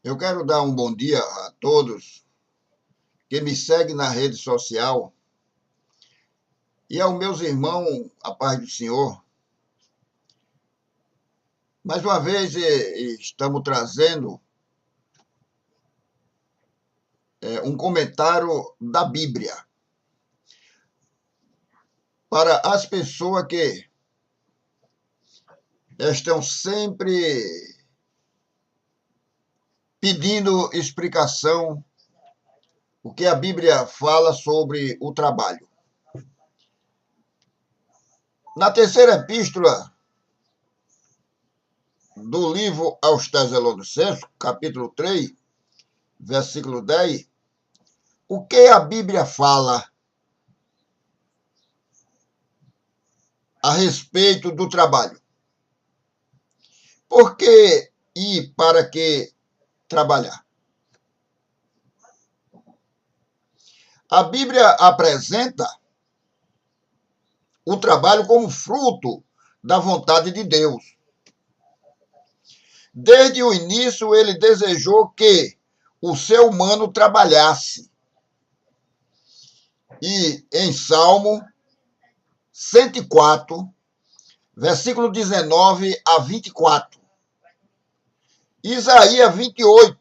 Eu quero dar um bom dia a todos que me seguem na rede social e aos meus irmãos, a paz do Senhor. Mais uma vez, estamos trazendo um comentário da Bíblia para as pessoas que estão sempre pedindo explicação o que a Bíblia fala sobre o trabalho. Na terceira epístola do livro aos Tessalonicenses, capítulo 3, versículo 10, o que a Bíblia fala a respeito do trabalho? Por que e para que trabalhar? A Bíblia apresenta o trabalho como fruto da vontade de Deus. Desde o início, ele desejou que o ser humano trabalhasse. E em Salmo 104, versículo 19 a 24. Isaías 28,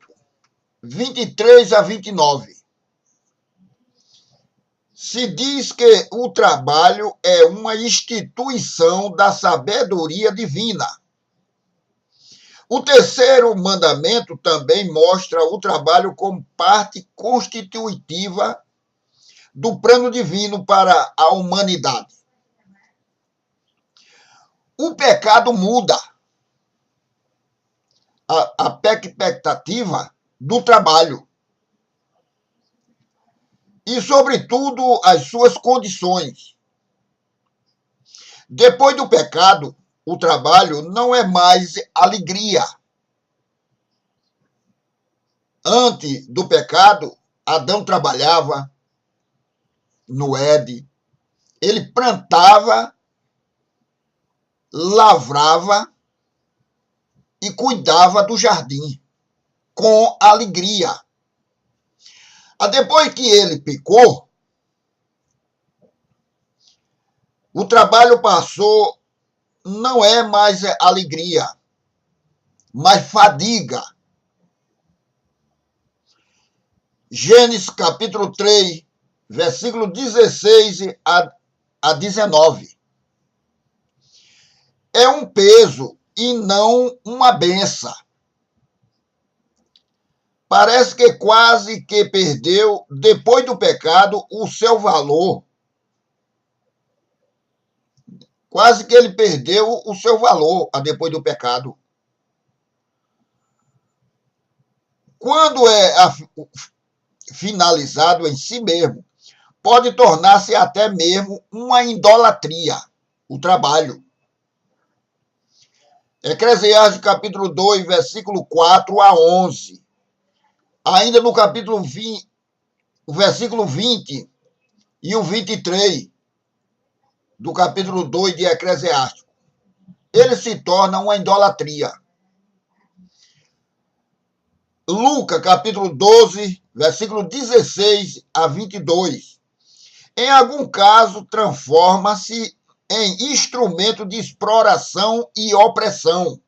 23 a 29. Se diz que o trabalho é uma instituição da sabedoria divina. O terceiro mandamento também mostra o trabalho como parte constitutiva do plano divino para a humanidade. O pecado muda a perspectiva do trabalho e, sobretudo, as suas condições. Depois do pecado, o trabalho não é mais alegria. Antes do pecado, Adão trabalhava no Éden, ele plantava, lavrava e cuidava do jardim com alegria. Depois que ele pecou, o trabalho passou, não é mais alegria, mas fadiga. Gênesis capítulo 3, versículo 16 a 19. É um peso e não uma benção. Parece que quase que perdeu, depois do pecado, o seu valor. Quase que ele perdeu o seu valor depois do pecado. Quando é finalizado em si mesmo, pode tornar-se até mesmo uma idolatria, o trabalho. Eclesiastes capítulo 2, versículo 4 a 11. Ainda no capítulo 20, o versículo 20 e o 23 do capítulo 2 de Eclesiastes. Ele se torna uma idolatria. Lucas capítulo 12, versículo 16 a 22. Em algum caso, transforma-se em instrumento de exploração e opressão.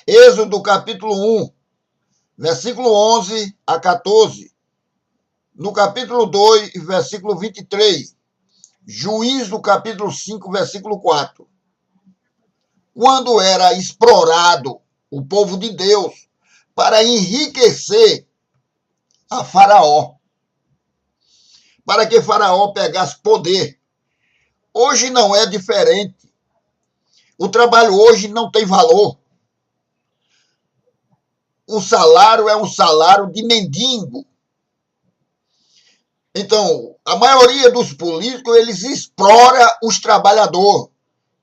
Êxodo capítulo 1, versículo 11 a 14. No capítulo 2, versículo 23. Juízo capítulo 5, versículo 4. Quando era explorado o povo de Deus para enriquecer a Faraó, para que Faraó pegasse poder. Hoje não é diferente. O trabalho hoje não tem valor. O salário é um salário de mendigo. Então, a maioria dos políticos, eles exploram os trabalhadores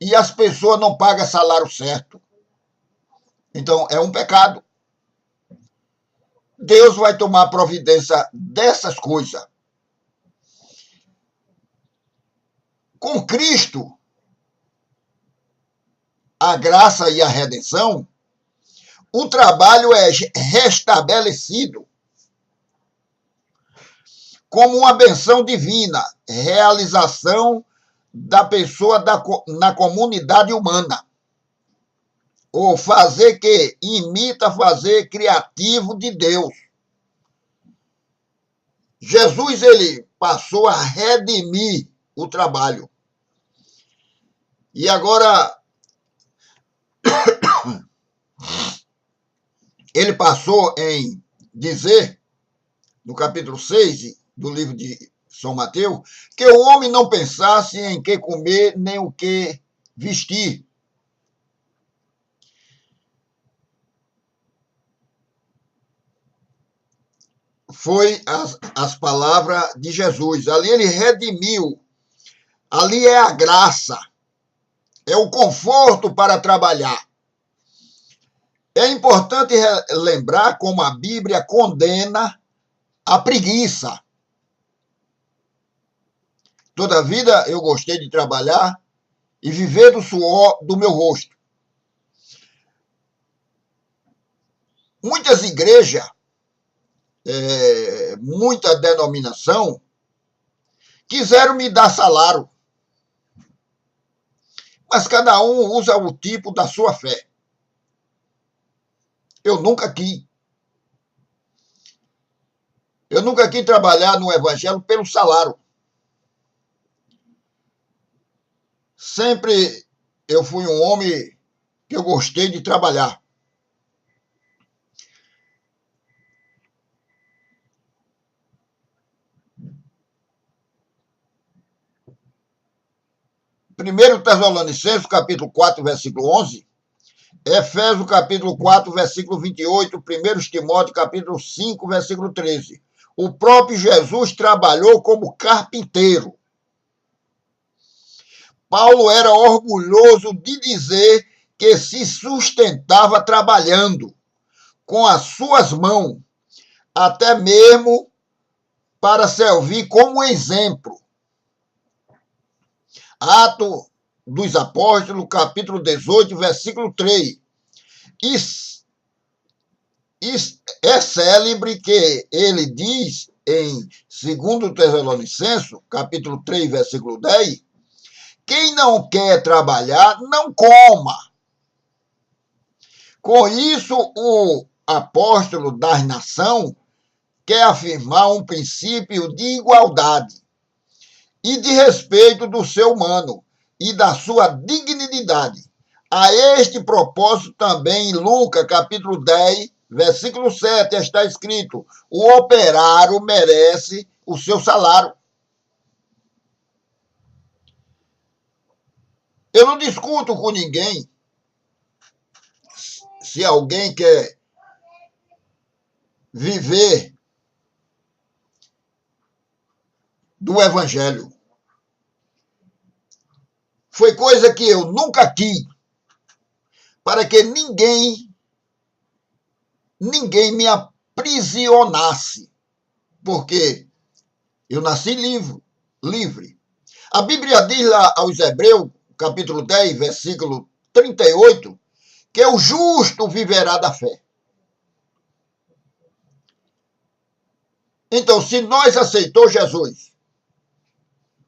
e as pessoas não pagam salário certo. Então, é um pecado. Deus vai tomar providência dessas coisas. Com Cristo, a graça e a redenção, o trabalho é restabelecido como uma benção divina, realização da pessoa na comunidade humana. Ou fazer que imita fazer criativo de Deus. Jesus, ele passou a redimir o trabalho. E agora, ele passou em dizer, no capítulo 6 do livro de São Mateus, que o homem não pensasse em que comer nem o que vestir. Foi as palavras de Jesus. Ali ele redimiu. Ali é a graça. É o conforto para trabalhar. É importante lembrar como a Bíblia condena a preguiça. Toda a vida eu gostei de trabalhar e viver do suor do meu rosto. Muitas igrejas, muita denominação, quiseram me dar salário. Mas cada um usa o tipo da sua fé. Eu nunca quis. Eu nunca quis trabalhar no evangelho pelo salário. Sempre eu fui um homem que eu gostei de trabalhar. Primeiro Tessalonicenses, capítulo 4, versículo 11. Efésios, capítulo 4, versículo 28. 1 Timóteo, capítulo 5, versículo 13. O próprio Jesus trabalhou como carpinteiro. Paulo era orgulhoso de dizer que se sustentava trabalhando com as suas mãos, até mesmo para servir como exemplo. Atos dos Apóstolos, capítulo 18, versículo 3. É célebre que ele diz em 2 Tessalonicenses, capítulo 3, versículo 10, quem não quer trabalhar, não coma. Com isso, o apóstolo das nações quer afirmar um princípio de igualdade e de respeito do ser humano e da sua dignidade. A este propósito também em Lucas, capítulo 10, versículo 7, está escrito: o operário merece o seu salário. Eu não discuto com ninguém se alguém quer viver do evangelho. Foi coisa que eu nunca quis, para que ninguém me aprisionasse, porque eu nasci livre. A Bíblia diz lá aos Hebreus, capítulo 10, versículo 38, que o justo viverá da fé. Então, se nós aceitamos Jesus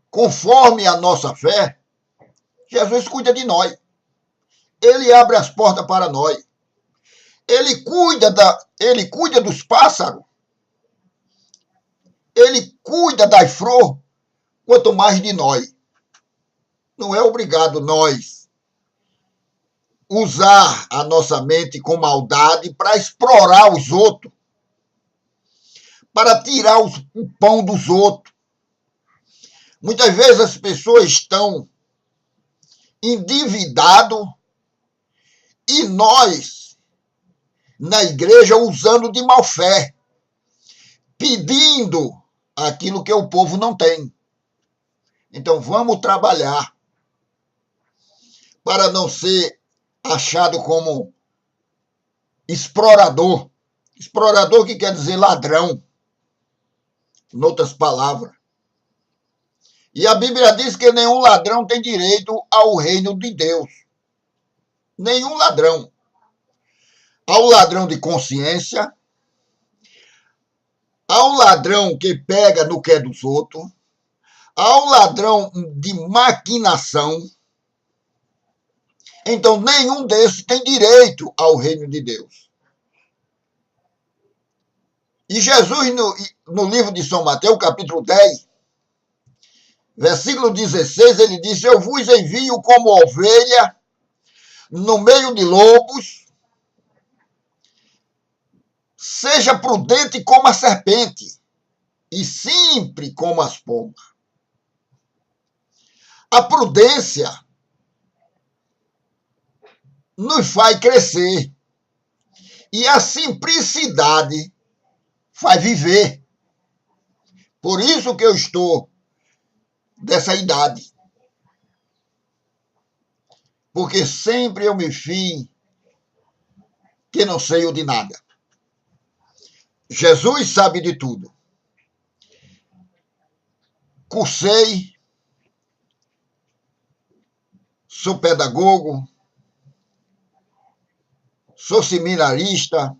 conforme a nossa fé, Jesus cuida de nós. Ele abre as portas para nós. Ele cuida dos pássaros. Ele cuida das flores, quanto mais de nós. Não é obrigado nós usar a nossa mente com maldade para explorar os outros, para tirar o pão dos outros. Muitas vezes as pessoas estão endividadas e nós, na igreja, usando de má fé, pedindo aquilo que o povo não tem. Então vamos trabalhar para não ser achado como explorador. Explorador que quer dizer ladrão, em outras palavras. E a Bíblia diz que nenhum ladrão tem direito ao reino de Deus. Nenhum ladrão. ao ladrão de consciência, ao ladrão que pega no que é dos outros, ao ladrão de maquinação. Então, nenhum desses tem direito ao reino de Deus. E Jesus, no livro de São Mateus, capítulo 10, versículo 16, ele disse: eu vos envio como ovelha no meio de lobos, seja prudente como a serpente e simples como as pombas. A prudência nos faz crescer e a simplicidade faz viver. Por isso que eu estou dessa idade. Porque sempre eu me fiz que não sei de nada. Jesus sabe de tudo. Cursei, sou pedagogo, sou seminarista,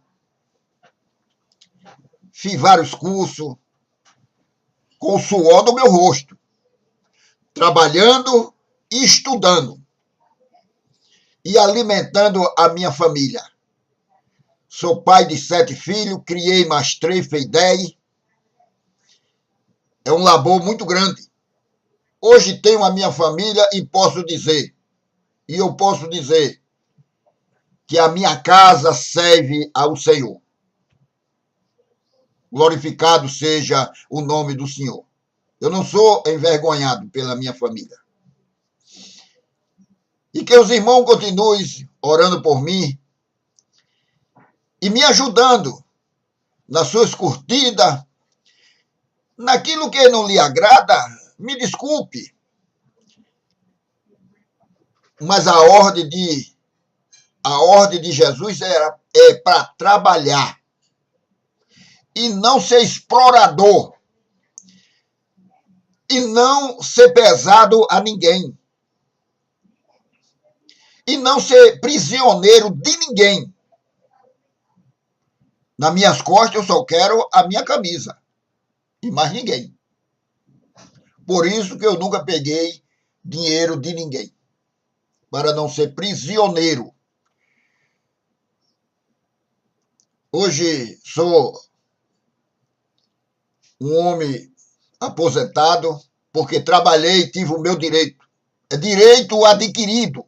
fiz vários cursos, com o suor do meu rosto, trabalhando e estudando, e alimentando a minha família. Sou pai de 7 filhos, criei mais 3, fez 10. É um labor muito grande. Hoje tenho a minha família e eu posso dizer, que a minha casa serve ao Senhor. Glorificado seja o nome do Senhor. Eu não sou envergonhado pela minha família. E que os irmãos continuem orando por mim e me ajudando nas suas curtidas, naquilo que não lhe agrada, me desculpe. Mas a ordem de Jesus é para trabalhar e não ser explorador e não ser pesado a ninguém e não ser prisioneiro de ninguém. Nas minhas costas eu só quero a minha camisa e mais ninguém. Por isso que eu nunca peguei dinheiro de ninguém, para não ser prisioneiro. Hoje sou um homem aposentado porque trabalhei e tive o meu direito. É direito adquirido.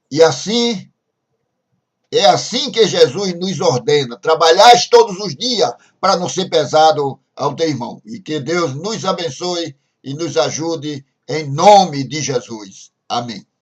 E assim, é assim que Jesus nos ordena. Trabalhais todos os dias para não ser pesado ao teu irmão. E que Deus nos abençoe e nos ajude em nome de Jesus. Amém.